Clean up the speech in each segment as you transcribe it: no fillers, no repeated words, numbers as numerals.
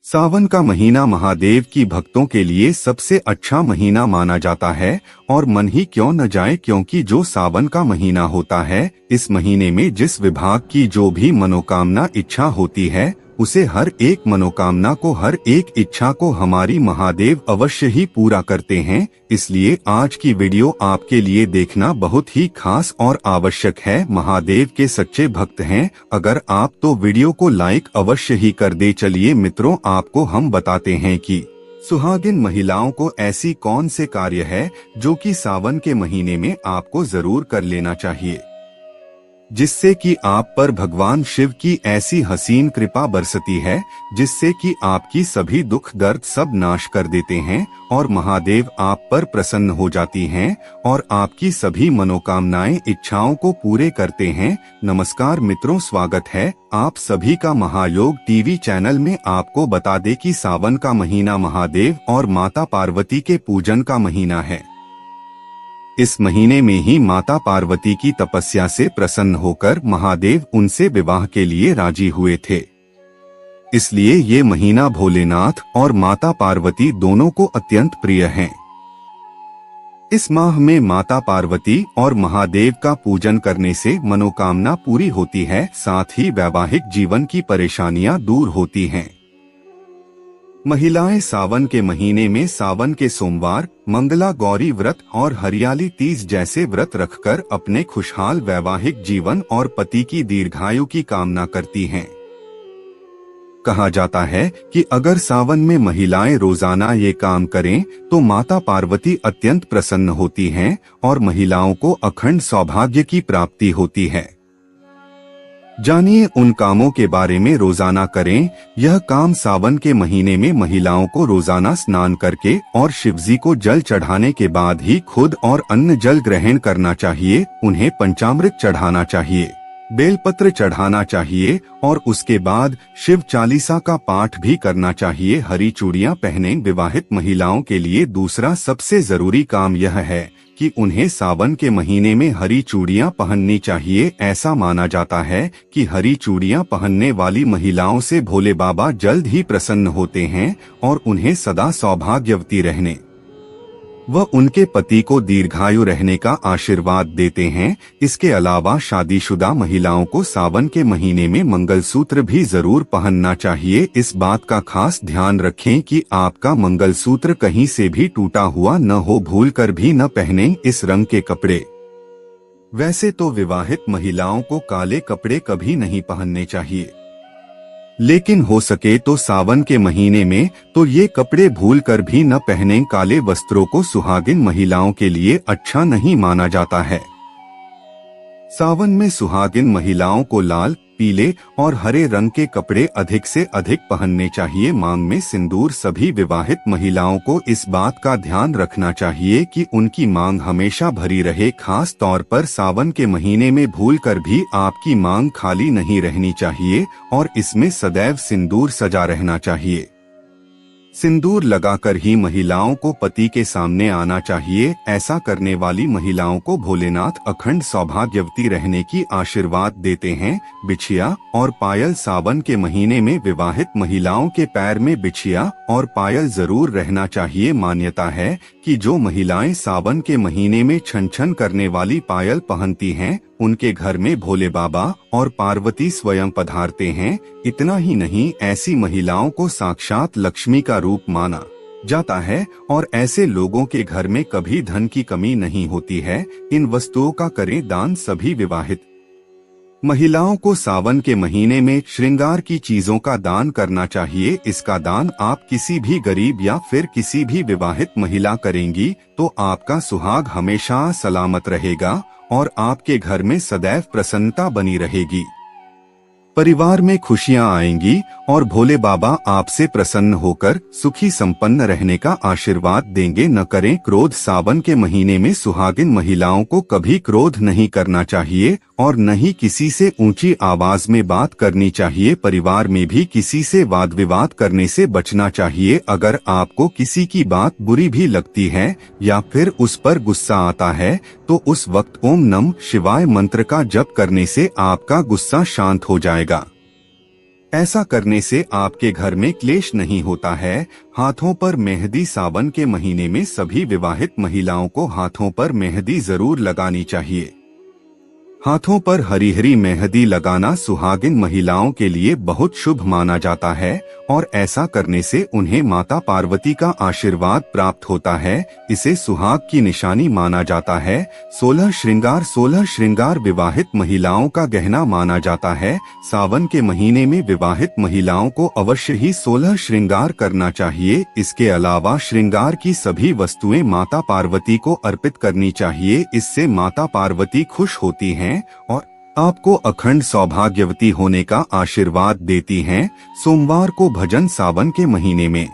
सावन का महीना महादेव की भक्तों के लिए सबसे अच्छा महीना माना जाता है और मन ही क्यों न जाए, क्योंकि जो सावन का महीना होता है, इस महीने में जिस विभाग की जो भी मनोकामना इच्छा होती है, उसे हर एक मनोकामना को, हर एक इच्छा को हमारी महादेव अवश्य ही पूरा करते हैं। इसलिए आज की वीडियो आपके लिए देखना बहुत ही खास और आवश्यक है। महादेव के सच्चे भक्त हैं अगर आप, तो वीडियो को लाइक अवश्य ही कर दे। चलिए मित्रों, आपको हम बताते हैं कि सुहागिन महिलाओं को ऐसी कौन से कार्य है जो कि सावन के महीने में आपको जरूर कर लेना चाहिए, जिससे कि आप पर भगवान शिव की ऐसी हसीन कृपा बरसती है, जिससे कि आपकी सभी दुख दर्द सब नाश कर देते हैं और महादेव आप पर प्रसन्न हो जाती हैं और आपकी सभी मनोकामनाएं इच्छाओं को पूरे करते हैं। नमस्कार मित्रों, स्वागत है आप सभी का महायोग टीवी चैनल में। आपको बता दें कि सावन का महीना महादेव और माता पार्वती के पूजन का महीना है। इस महीने में ही माता पार्वती की तपस्या से प्रसन्न होकर महादेव उनसे विवाह के लिए राजी हुए थे। इसलिए ये महीना भोलेनाथ और माता पार्वती दोनों को अत्यंत प्रिय है। इस माह में माता पार्वती और महादेव का पूजन करने से मनोकामना पूरी होती है, साथ ही वैवाहिक जीवन की परेशानियां दूर होती हैं। महिलाएं सावन के महीने में सावन के सोमवार, मंगला गौरी व्रत और हरियाली तीज जैसे व्रत रखकर अपने खुशहाल वैवाहिक जीवन और पति की दीर्घायु की कामना करती हैं। कहा जाता है कि अगर सावन में महिलाएं रोजाना ये काम करें तो माता पार्वती अत्यंत प्रसन्न होती हैं और महिलाओं को अखंड सौभाग्य की प्राप्ति होती है। जानिए उन कामों के बारे में। रोजाना करें यह काम। सावन के महीने में महिलाओं को रोजाना स्नान करके और शिवजी को जल चढ़ाने के बाद ही खुद और अन्न जल ग्रहण करना चाहिए। उन्हें पंचामृत चढ़ाना चाहिए, बेलपत्र चढ़ाना चाहिए और उसके बाद शिव चालीसा का पाठ भी करना चाहिए। हरी चूड़ियां पहनें। विवाहित महिलाओं के लिए दूसरा सबसे जरूरी काम यह है कि उन्हें सावन के महीने में हरी चूड़ियां पहननी चाहिए। ऐसा माना जाता है कि हरी चूड़ियां पहनने वाली महिलाओं से भोले बाबा जल्द ही प्रसन्न होते हैं और उन्हें सदा सौभाग्यवती रहने व उनके पति को दीर्घायु रहने का आशीर्वाद देते हैं। इसके अलावा शादीशुदा महिलाओं को सावन के महीने में मंगलसूत्र भी जरूर पहनना चाहिए। इस बात का खास ध्यान रखें कि आपका मंगलसूत्र कहीं से भी टूटा हुआ न हो, भूलकर भी न पहनें इस रंग के कपड़े। वैसे तो विवाहित महिलाओं को काले कपड़े कभी नहीं पहनने चाहिए, लेकिन हो सके तो सावन के महीने में तो ये कपड़े भूलकर भी न पहनें। काले वस्त्रों को सुहागिन महिलाओं के लिए अच्छा नहीं माना जाता है। सावन में सुहागिन महिलाओं को लाल, पीले और हरे रंग के कपड़े अधिक से अधिक पहनने चाहिए। मांग में सिंदूर। सभी विवाहित महिलाओं को इस बात का ध्यान रखना चाहिए कि उनकी मांग हमेशा भरी रहे। खास तौर पर सावन के महीने में भूलकर भी आपकी मांग खाली नहीं रहनी चाहिए और इसमें सदैव सिंदूर सजा रहना चाहिए। सिंदूर लगाकर ही महिलाओं को पति के सामने आना चाहिए। ऐसा करने वाली महिलाओं को भोलेनाथ अखंड सौभाग्यवती रहने की आशीर्वाद देते हैं। बिछिया और पायल। सावन के महीने में विवाहित महिलाओं के पैर में बिछिया और पायल जरूर रहना चाहिए। मान्यता है कि जो महिलाएं सावन के महीने में छन छन करने वाली पायल पहनती हैं, उनके घर में भोले बाबा और पार्वती स्वयं पधारते हैं। इतना ही नहीं, ऐसी महिलाओं को साक्षात लक्ष्मी का रूप माना जाता है और ऐसे लोगों के घर में कभी धन की कमी नहीं होती है। इन वस्तुओं का करें दान। सभी विवाहित महिलाओं को सावन के महीने में श्रृंगार की चीजों का दान करना चाहिए। इसका दान आप किसी भी गरीब या फिर किसी भी विवाहित महिला करेंगी तो आपका सुहाग हमेशा सलामत रहेगा और आपके घर में सदैव प्रसन्नता बनी रहेगी। परिवार में खुशियां आएंगी और भोले बाबा आपसे प्रसन्न होकर सुखी संपन्न रहने का आशीर्वाद देंगे। न करें क्रोध। सावन के महीने में सुहागिन महिलाओं को कभी क्रोध नहीं करना चाहिए और न ही किसी से ऊंची आवाज में बात करनी चाहिए। परिवार में भी किसी से वाद विवाद करने से बचना चाहिए। अगर आपको किसी की बात बुरी भी लगती है या फिर उस पर गुस्सा आता है तो उस वक्त ओम नमः शिवाय मंत्र का जप करने से आपका गुस्सा शांत हो जाएगा। ऐसा करने से आपके घर में क्लेश नहीं होता है। हाथों पर मेहंदी। सावन के महीने में सभी विवाहित महिलाओं को हाथों पर मेहंदी जरूर लगानी चाहिए। हाथों पर हरी हरी मेहंदी लगाना सुहागिन महिलाओं के लिए बहुत शुभ माना जाता है और ऐसा करने से उन्हें माता पार्वती का आशीर्वाद प्राप्त होता है। इसे सुहाग की निशानी माना जाता है। 16 श्रृंगार विवाहित महिलाओं का गहना माना जाता है। सावन के महीने में विवाहित महिलाओं को अवश्य ही 16 श्रृंगार करना चाहिए। इसके अलावा श्रृंगार की सभी वस्तुएं माता पार्वती को अर्पित करनी चाहिए। इससे माता पार्वती खुश होती हैं और आपको अखंड सौभाग्यवती होने का आशीर्वाद देती हैं। सोमवार को भजन। सावन के महीने में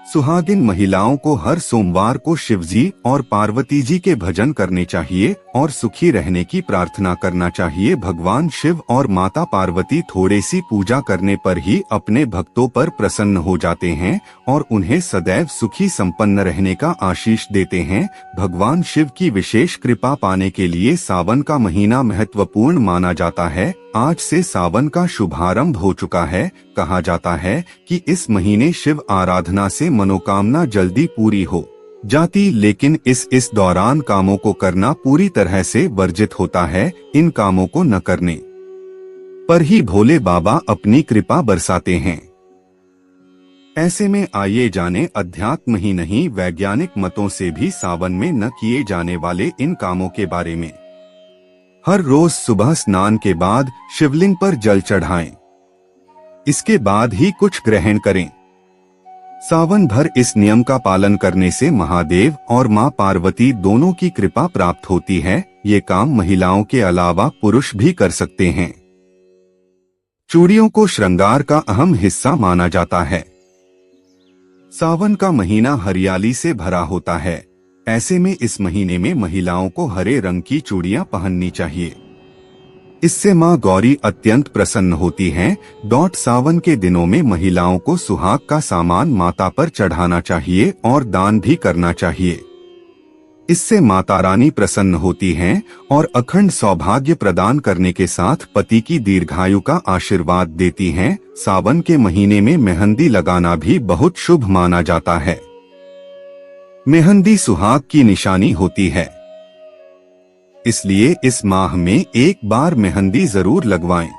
सुहागिन महिलाओं को हर सोमवार को शिवजी और पार्वती जी के भजन करने चाहिए और सुखी रहने की प्रार्थना करना चाहिए। भगवान शिव और माता पार्वती थोड़ी सी पूजा करने पर ही अपने भक्तों पर प्रसन्न हो जाते हैं और उन्हें सदैव सुखी संपन्न रहने का आशीष देते हैं। भगवान शिव की विशेष कृपा पाने के लिए सावन का महीना महत्वपूर्ण माना जाता है। आज से सावन का शुभारंभ हो चुका है। कहा जाता है कि इस महीने शिव आराधना से मनोकामना जल्दी पूरी हो जाती, लेकिन इस दौरान कामों को करना पूरी तरह से वर्जित होता है। इन कामों को न करने पर ही भोले बाबा अपनी कृपा बरसाते हैं। ऐसे में आइए जाने अध्यात्म ही नहीं वैज्ञानिक मतों से भी सावन में न किए जाने वाले इन कामों के बारे में। हर रोज सुबह स्नान के बाद शिवलिंग पर जल चढ़ाएं। इसके बाद ही कुछ ग्रहण करें। सावन भर इस नियम का पालन करने से महादेव और मां पार्वती दोनों की कृपा प्राप्त होती है। ये काम महिलाओं के अलावा पुरुष भी कर सकते हैं। चूड़ियों को श्रृंगार का अहम हिस्सा माना जाता है। सावन का महीना हरियाली से भरा होता है। ऐसे में इस महीने में महिलाओं को हरे रंग की चूड़ियां पहननी चाहिए। इससे मां गौरी अत्यंत प्रसन्न होती हैं। सावन के दिनों में महिलाओं को सुहाग का सामान माता पर चढ़ाना चाहिए और दान भी करना चाहिए। इससे माता रानी प्रसन्न होती हैं और अखंड सौभाग्य प्रदान करने के साथ पति की दीर्घायु का आशीर्वाद देती हैं। सावन के महीने में मेहंदी लगाना भी बहुत शुभ माना जाता है। मेहंदी सुहाग की निशानी होती है, इसलिए इस माह में एक बार मेहंदी जरूर लगवाएं।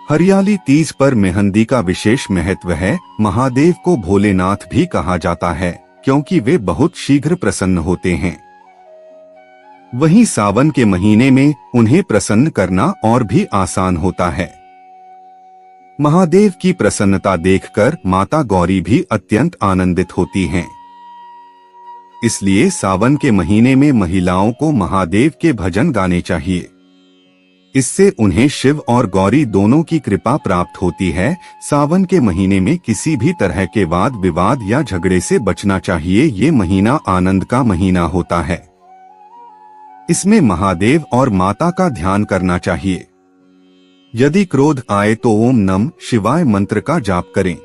हरियाली तीज पर मेहंदी का विशेष महत्व है। महादेव को भोलेनाथ भी कहा जाता है क्योंकि वे बहुत शीघ्र प्रसन्न होते हैं। वहीं सावन के महीने में उन्हें प्रसन्न करना और भी आसान होता है। महादेव की प्रसन्नता देखकर माता गौरी भी अत्यंत आनंदित होती हैं। इसलिए सावन के महीने में महिलाओं को महादेव के भजन गाने चाहिए। इससे उन्हें शिव और गौरी दोनों की कृपा प्राप्त होती है। सावन के महीने में किसी भी तरह के वाद विवाद या झगड़े से बचना चाहिए। ये महीना आनंद का महीना होता है। इसमें महादेव और माता का ध्यान करना चाहिए। यदि क्रोध आए तो ओम नमः शिवाय मंत्र का जाप करें।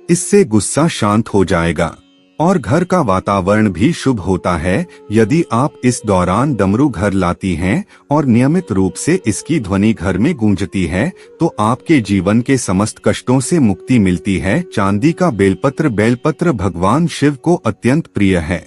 इससे गुस्सा शांत हो जाएगा और घर का वातावरण भी शुभ होता है। यदि आप इस दौरान डमरू घर लाती हैं और नियमित रूप से इसकी ध्वनि घर में गूंजती है तो आपके जीवन के समस्त कष्टों से मुक्ति मिलती है। चांदी का बेलपत्र भगवान शिव को अत्यंत प्रिय है।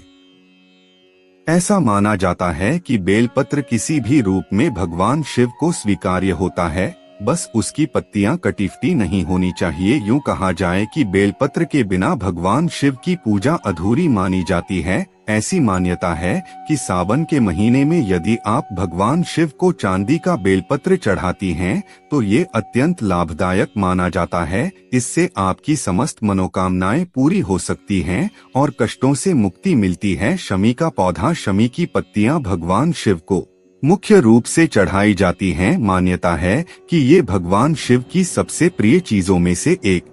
ऐसा माना जाता है कि बेलपत्र किसी भी रूप में भगवान शिव को स्वीकार्य होता है, बस उसकी पत्तियां कटीफटी नहीं होनी चाहिए। यूं कहा जाए कि बेलपत्र के बिना भगवान शिव की पूजा अधूरी मानी जाती है। ऐसी मान्यता है कि सावन के महीने में यदि आप भगवान शिव को चांदी का बेलपत्र चढ़ाती हैं तो ये अत्यंत लाभदायक माना जाता है। इससे आपकी समस्त मनोकामनाएं पूरी हो सकती हैं और कष्टों से मुक्ति मिलती है। शमी का पौधा, शमी की पत्तियां भगवान शिव को मुख्य रूप से चढ़ाई जाती हैं। मान्यता है कि ये भगवान शिव की सबसे प्रिय चीजों में से एक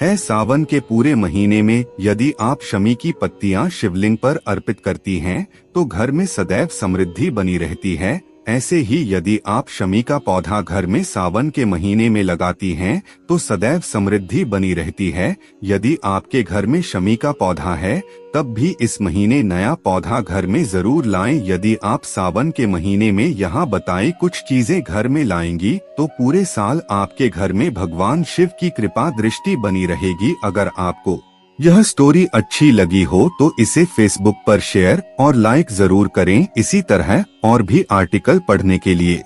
है। सावन के पूरे महीने में यदि आप शमी की पत्तियां शिवलिंग पर अर्पित करती हैं तो घर में सदैव समृद्धि बनी रहती है। ऐसे ही यदि आप शमी का पौधा घर में सावन के महीने में लगाती हैं तो सदैव समृद्धि बनी रहती है। यदि आपके घर में शमी का पौधा है तब भी इस महीने नया पौधा घर में जरूर लाएं। यदि आप सावन के महीने में यहाँ बताई कुछ चीजें घर में लाएंगी तो पूरे साल आपके घर में भगवान शिव की कृपा दृष्टि बनी रहेगी। अगर आपको यह स्टोरी अच्छी लगी हो तो इसे फेसबुक पर शेयर और लाइक जरूर करें। इसी तरह और भी आर्टिकल पढ़ने के लिए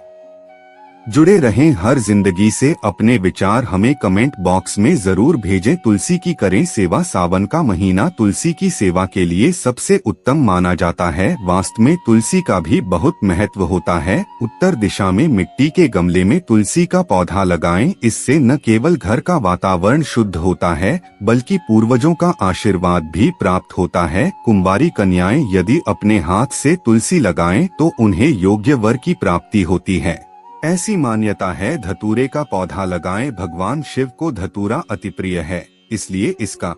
जुड़े रहें। हर जिंदगी से अपने विचार हमें कमेंट बॉक्स में जरूर भेजें। तुलसी की करें सेवा। सावन का महीना तुलसी की सेवा के लिए सबसे उत्तम माना जाता है। वास्तु में तुलसी का भी बहुत महत्व होता है। उत्तर दिशा में मिट्टी के गमले में तुलसी का पौधा लगाएं। इससे न केवल घर का वातावरण शुद्ध होता है बल्कि पूर्वजों का आशीर्वाद भी प्राप्त होता है। कुंवारी कन्याएं यदि अपने हाथ से तुलसी लगाएं तो उन्हें योग्य वर की प्राप्ति होती है। ऐसी मान्यता है धतूरे का पौधा लगाएं। भगवान शिव को धतूरा अति प्रिय है, इसलिए इसका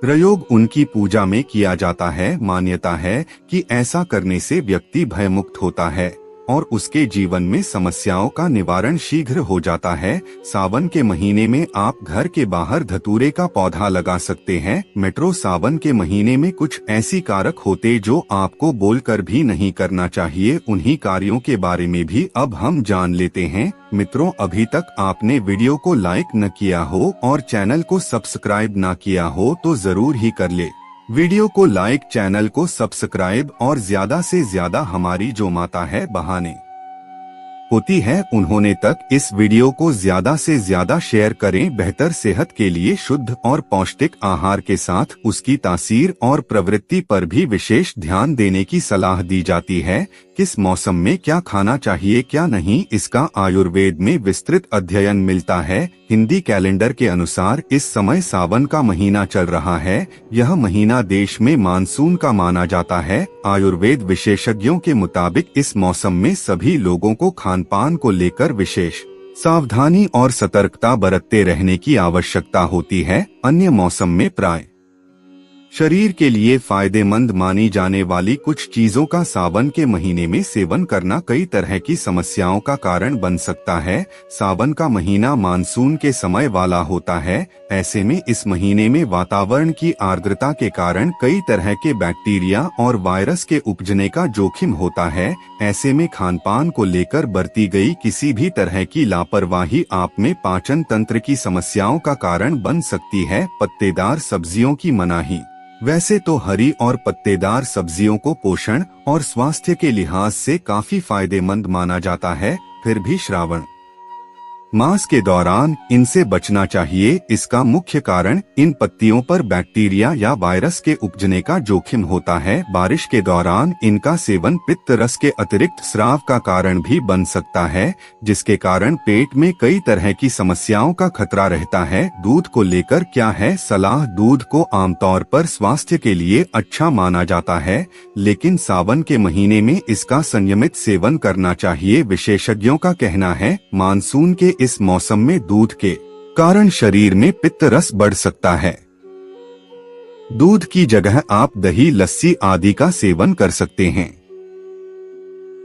प्रयोग उनकी पूजा में किया जाता है। मान्यता है कि ऐसा करने से व्यक्ति भयमुक्त होता है और उसके जीवन में समस्याओं का निवारण शीघ्र हो जाता है। सावन के महीने में आप घर के बाहर धतूरे का पौधा लगा सकते हैं। मेट्रो सावन के महीने में कुछ ऐसी कारक होते जो आपको बोलकर भी नहीं करना चाहिए। उन्हीं कार्यों के बारे में भी अब हम जान लेते हैं। मित्रों, अभी तक आपने वीडियो को लाइक न किया हो और चैनल को सब्सक्राइब न किया हो तो जरूर ही कर ले। वीडियो को लाइक, चैनल को सब्सक्राइब और ज्यादा से ज्यादा हमारी जो माता है बहाने होती है उन्होंने तक इस वीडियो को ज्यादा से ज्यादा शेयर करें। बेहतर सेहत के लिए शुद्ध और पौष्टिक आहार के साथ उसकी तासीर और प्रवृत्ति पर भी विशेष ध्यान देने की सलाह दी जाती है। किस मौसम में क्या खाना चाहिए क्या नहीं, इसका आयुर्वेद में विस्तृत अध्ययन मिलता है। हिंदी कैलेंडर के अनुसार इस समय सावन का महीना चल रहा है। यह महीना देश में मानसून का माना जाता है। आयुर्वेद विशेषज्ञों के मुताबिक इस मौसम में सभी लोगों को खान-पान को लेकर विशेष सावधानी और सतर्कता बरतते रहने की आवश्यकता होती है। अन्य मौसम में प्राय शरीर के लिए फायदेमंद मानी जाने वाली कुछ चीजों का सावन के महीने में सेवन करना कई तरह की समस्याओं का कारण बन सकता है। सावन का महीना मानसून के समय वाला होता है। ऐसे में इस महीने में वातावरण की आर्द्रता के कारण कई तरह के बैक्टीरिया और वायरस के उपजने का जोखिम होता है। ऐसे में खानपान को लेकर बरती गई किसी भी तरह की लापरवाही आप में पाचन तंत्र की समस्याओं का कारण बन सकती है। पत्तेदार सब्जियों की मनाही। वैसे तो हरी और पत्तेदार सब्जियों को पोषण और स्वास्थ्य के लिहाज से काफी फायदेमंद माना जाता है, फिर भी श्रावण मास के दौरान इनसे बचना चाहिए। इसका मुख्य कारण इन पत्तियों पर बैक्टीरिया या वायरस के उपजने का जोखिम होता है। बारिश के दौरान इनका सेवन पित्त रस के अतिरिक्त स्राव का कारण भी बन सकता है, जिसके कारण पेट में कई तरह की समस्याओं का खतरा रहता है। दूध को लेकर क्या है सलाह? दूध को आमतौर पर स्वास्थ्य के लिए अच्छा माना जाता है, लेकिन सावन के महीने में इसका संयमित सेवन करना चाहिए। विशेषज्ञों का कहना है मानसून के इस मौसम में दूध के कारण शरीर में पित्त रस बढ़ सकता है। दूध की जगह आप दही, लस्सी आदि का सेवन कर सकते हैं।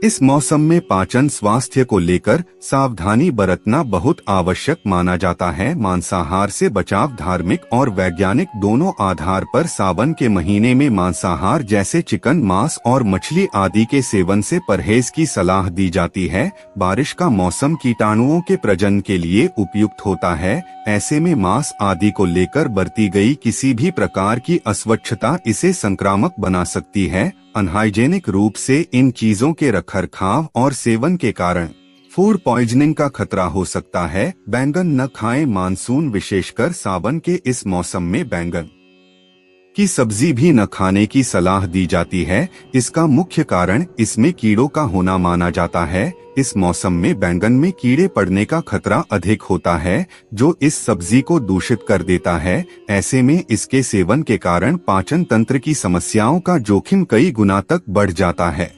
इस मौसम में पाचन स्वास्थ्य को लेकर सावधानी बरतना बहुत आवश्यक माना जाता है। मांसाहार से बचाव धार्मिक और वैज्ञानिक दोनों आधार पर सावन के महीने में मांसाहार जैसे चिकन, मांस और मछली आदि के सेवन से परहेज की सलाह दी जाती है। बारिश का मौसम कीटाणुओं के प्रजनन के लिए उपयुक्त होता है। ऐसे में मांस आदि को लेकर बरती गई किसी भी प्रकार की अस्वच्छता इसे संक्रामक बना सकती है। अनहाइजेनिक रूप से इन चीजों के रखरखाव और सेवन के कारण फूड पॉइजनिंग का खतरा हो सकता है। बैंगन न खाएं। मानसून विशेषकर सावन के इस मौसम में बैंगन की सब्जी भी न खाने की सलाह दी जाती है। इसका मुख्य कारण इसमें कीड़ों का होना माना जाता है। इस मौसम में बैंगन में कीड़े पड़ने का खतरा अधिक होता है, जो इस सब्जी को दूषित कर देता है। ऐसे में इसके सेवन के कारण पाचन तंत्र की समस्याओं का जोखिम कई गुना तक बढ़ जाता है।